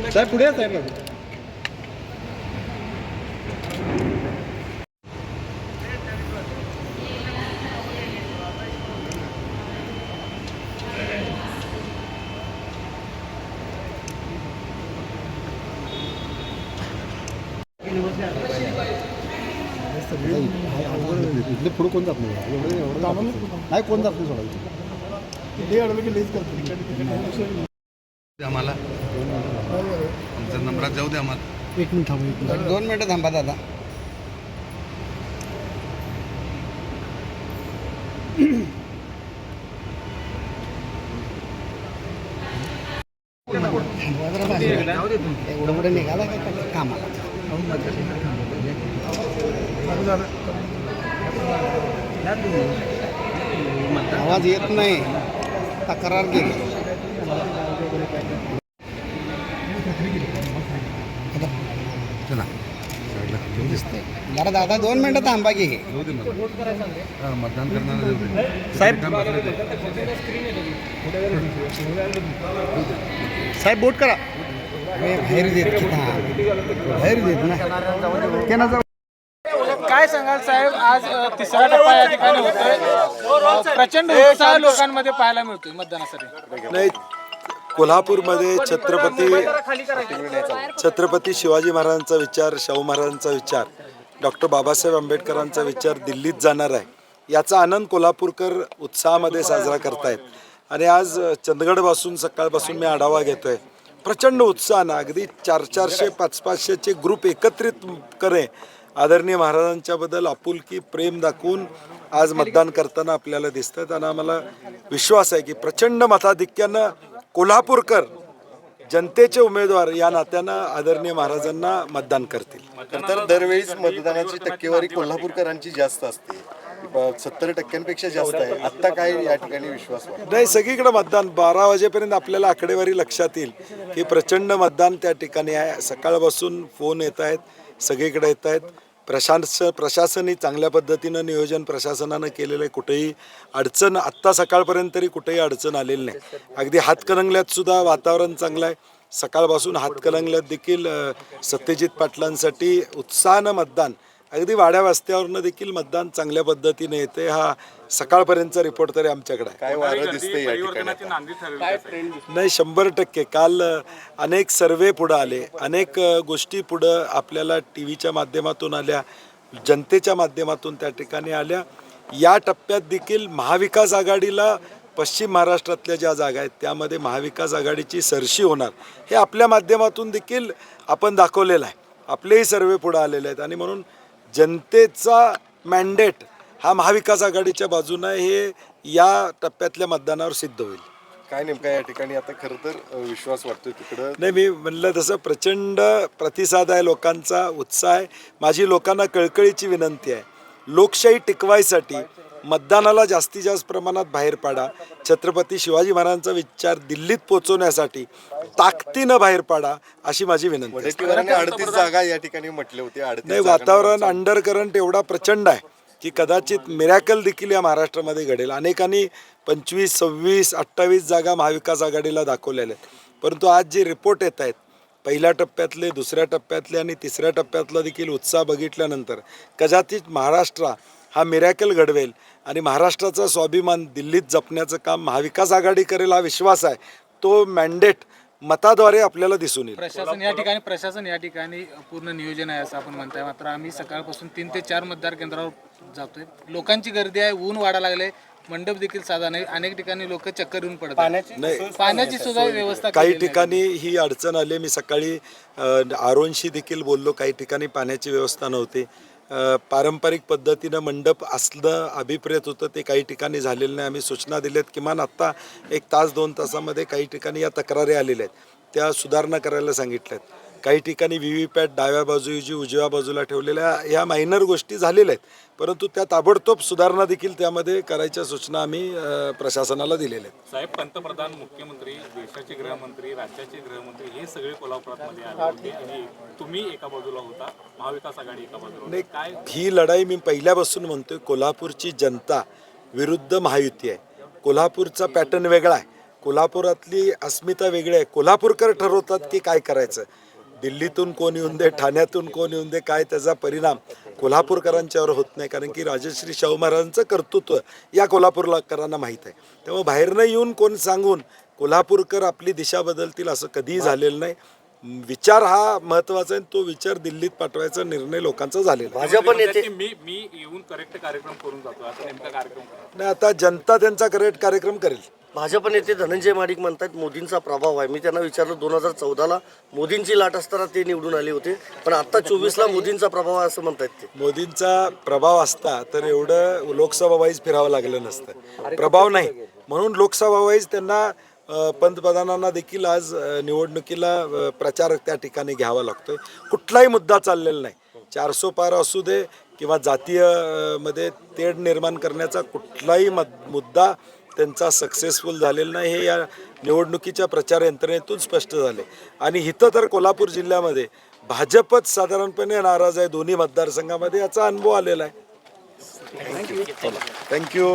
साहेब पुढे या साहेब. इथले पुढे कोण जात नाही एवढं नाही कोण जात नाही सोडायचं ते अडवलं की लेच करतो आम्हाला आमच्या नंबरात जाऊ दे आम्हाला. 1 मिनिट थांबा 2 मिनिटं थांबा दादा. एवढं पुढे निघाला काय कामाला आवाज येत नाही. तक्रार केली चला दिसते. जरा दादा 2 मिनिटं थांबा की. जाऊ दे मला. मतदान करणार साहेब साहेब बोट करा बाहेर देत की बाहेर देत ना. काय सांगाल साहेब, आज तिसरा टप्पा या ठिकाणी होतोय, प्रचंड उत्साह लोकांमध्ये पाहायला मिळतोय मतदानासाठी. नाही, कोल्हापूरमध्ये छत्रपती शिवाजी महाराजांचा विचार, शाहू महाराजांचा विचार, डॉक्टर बाबासाहेब आंबेडकरांचा विचार दिल्लीत जाणार आहे, याचा आनंद कोल्हापूरकर उत्साहामध्ये साजरा करतायत. आणि आज चंदगडपासून सकाळपासून मी आढावा घेतोय, प्रचंड उत्साहानं अगदी 400-400, 500-500चे ग्रुप एकत्रित करे आदरणीय महाराजांच्याबद्दल आपुलकी प्रेम दाखवून आज मतदान करताना आपल्याला दिसतात. आणि आम्हाला विश्वास आहे की प्रचंड मताधिक्यानं कोल्हापूरकर जनतेचे उमेदवार या नात्यानं आदरणीय महाराजांना मतदान करतील. तर दरवेळीच मतदानाची टक्केवारी कोल्हापूरकरांची जास्त असते, 70% जास्त आहे. आत्ता काय या ठिकाणी विश्वास वाटतो? नाही, सगळीकडे मतदान 12 वाजेपर्यंत आपल्याला आकडेवारी लक्षात येईल की प्रचंड मतदान त्या ठिकाणी आहे. सकाळपासून फोन येत आहेत, सगळीकडे येत आहेत. प्रशासनही चांगल्या पद्धतीनं नियोजन प्रशासनानं केलेलं आहे. कुठेही अडचण आत्ता सकाळपर्यंत तरी कुठेही अडचण आलेली नाही. अगदी हातकणंगल्यात सुद्धा वातावरण चांगलं आहे. सकाळपासून हातकणंगल्यात देखील सत्यजित पाटलांसाठी उत्साहानं मतदान, अगदी वाड्या वस्त्यावरनं देखील मतदान चांगल्या पद्धतीने येते. हा सकाळपर्यंतचा रिपोर्ट तरी आमच्याकडे आहे. काय वारं दिसते या ठिकाणी? नाही, 100%. काल अनेक सर्वे पुढं आले, अनेक गोष्टी पुढं आपल्याला टी व्हीच्या माध्यमातून आल्या, जनतेच्या माध्यमातून त्या ठिकाणी आल्या. या टप्प्यात देखील महाविकास आघाडीला पश्चिम महाराष्ट्रातल्या ज्या जागा आहेत त्यामध्ये महाविकास आघाडीची सरशी होणार हे आपल्या माध्यमातून देखील आपण दाखवलेलं आहे. आपलेही सर्वे पुढं आलेले आहेत आणि म्हणून जनतेचा मॅन्डेट हा महाविकास आघाडीच्या बाजूनं हे या टप्प्यातल्या मतदानावर सिद्ध होईल. काय नेमका या ठिकाणी आता खरं तर विश्वास वाटतोय तिकडं? नाही, मी म्हणलं तसं प्रचंड प्रतिसाद आहे, लोकांचा उत्साह आहे. माझी लोकांना कळकळीची विनंती आहे, लोकशाही टिकवायसाठी मतदानाला जास्तीत जास्त प्रमाणात बाहेर पाडा. छत्रपती शिवाजी महाराजांचा विचार दिल्लीत पोहोचवण्यासाठी ताकदीनं बाहेर पाडा अशी माझी विनंती आहे. 38 जागा या ठिकाणी म्हटले होते. नाही, वातावरण अंडर करंट एवढा प्रचंड आहे की कदाचित मिरॅकल देखील या महाराष्ट्रामध्ये घडेल. अनेकांनी 25, 26, 28 जागा महाविकास आघाडीला दाखवलेल्या आहेत. परंतु आज जे रिपोर्ट येत आहेत, पहिल्या टप्प्यातले, दुसऱ्या टप्प्यातले आणि तिसऱ्या टप्प्यातला देखील उत्साह बघितल्यानंतर कदाचित महाराष्ट्र हा मिरॅकल घडवेल आणि महाराष्ट्राचा स्वाभिमान दिल्लीत जपण्याचं काम महाविकास आघाडी करेल हा विश्वास आहे. तो मॅन्डेट मताद्वारे आपल्याला दिसून येईल. प्रशासन या ठिकाणी पूर्ण नियोजन आहे असं आपण म्हणताय. मात्र आम्ही सकाळपासून 3 ते 4 मतदार केंद्रावर जातोय. लोकांची गर्दी आहे, ऊन वाढा लागले, मंडप देखील साधा नाही, अनेक ठिकाणी लोक चक्कर येऊन पडतात. पाण्याची सुद्धा व्यवस्था काही ठिकाणी ही अडचण आली. मी सकाळी आरोनशी देखील बोललो, काही ठिकाणी पाण्याची व्यवस्था नव्हती. पारंपरिक पद्धतीनं मंडप असलं अभिप्रेत होतं, ते काही ठिकाणी झालेलं नाही. आम्ही सूचना दिल्यात, किमान आत्ता 1 तास 2 तासामध्ये काही ठिकाणी या तक्रारी आलेल्या आहेत, त्या सुधारणा करायला सांगितल्यात. काही ठिकाणी व्हीव्हीपॅट डाव्या बाजूची उजव्या बाजूला ठेवलेल्या ह्या मायनर गोष्टी झालेल्या आहेत, परंतु त्या ताबडतोब सुधारणा देखील त्यामध्ये करायच्या सूचना आम्ही प्रशासनाला दिलेल्या आहेत. साहेब, पंतप्रधान, मुख्यमंत्री, देशाचे गृहमंत्री, राज्याचे गृहमंत्री हे सगळे कोल्हापुरामध्ये आले होते आणि तुम्ही एका बाजूला होता, महाविकास आघाडी एका बाजूला. नाही, ही लढाई मी पहिल्यापासून म्हणतोय. कोल्हापूरची जनता विरुद्ध महायुती आहे. कोल्हापूरचा पॅटर्न वेगळा आहे. कोल्हापुरातली अस्मिता वेगळी आहे. कोल्हापूरकर ठरवतात की काय करायचं. दिल्लीतून कोण येऊन दे, ठाण्यातून कोण येऊन दे, काय त्याचा परिणाम कोल्हापूरकरांच्यावर होत नाही. कारण की राजश्री शाहू महाराजांचं कर्तृत्व या कोल्हापूरकरांना माहीत आहे. त्यामुळे बाहेरनं येऊन कोण सांगून कोल्हापूरकर आपली दिशा बदलतील असं कधीही झालेलं नाही. विचार हा महत्त्वाचा आहे. तो विचार दिल्लीत पाठवायचा निर्णय लोकांचा झालेला आहे. मी येऊन करेक्ट कार्यक्रम करून जातो. आता नेमका कार्यक्रम करा. नाही, आता जनता त्यांचा करेक्ट कार्यक्रम करेल. भाजप नेते धनंजय महाडिक म्हणतात मोदींचा प्रभाव आहे. मी त्यांना विचारलं 2014ला मोदींची लाट असताना ते निवडून आले होते, पण आता 24ला मोदींचा प्रभाव आहे असं म्हणतात ते. मोदींचा प्रभाव असता तर एवढं लोकसभा वाईज फिरावं लागलं नसतं. प्रभाव नाही म्हणून लोकसभा वाईज त्यांना पंतप्रधानांना देखील आज निवडणुकीला प्रचार त्या ठिकाणी घ्यावा लागतोय. कुठलाही मुद्दा चाललेला नाही. 400 पार असू दे किंवा जातीय मध्ये तेढ निर्माण करण्याचा कुठलाही मुद्दा त्यांचा सक्सेसफुल झालेला नाही. हे या निवडणुकीच्या प्रचार यंत्रणेतून स्पष्ट झाले. आणि इथं तर कोल्हापूर जिल्ह्यामध्ये भाजपच साधारणपणे नाराज आहे दोन्ही मतदारसंघामध्ये, याचा अनुभव आलेला आहे. थँक्यू.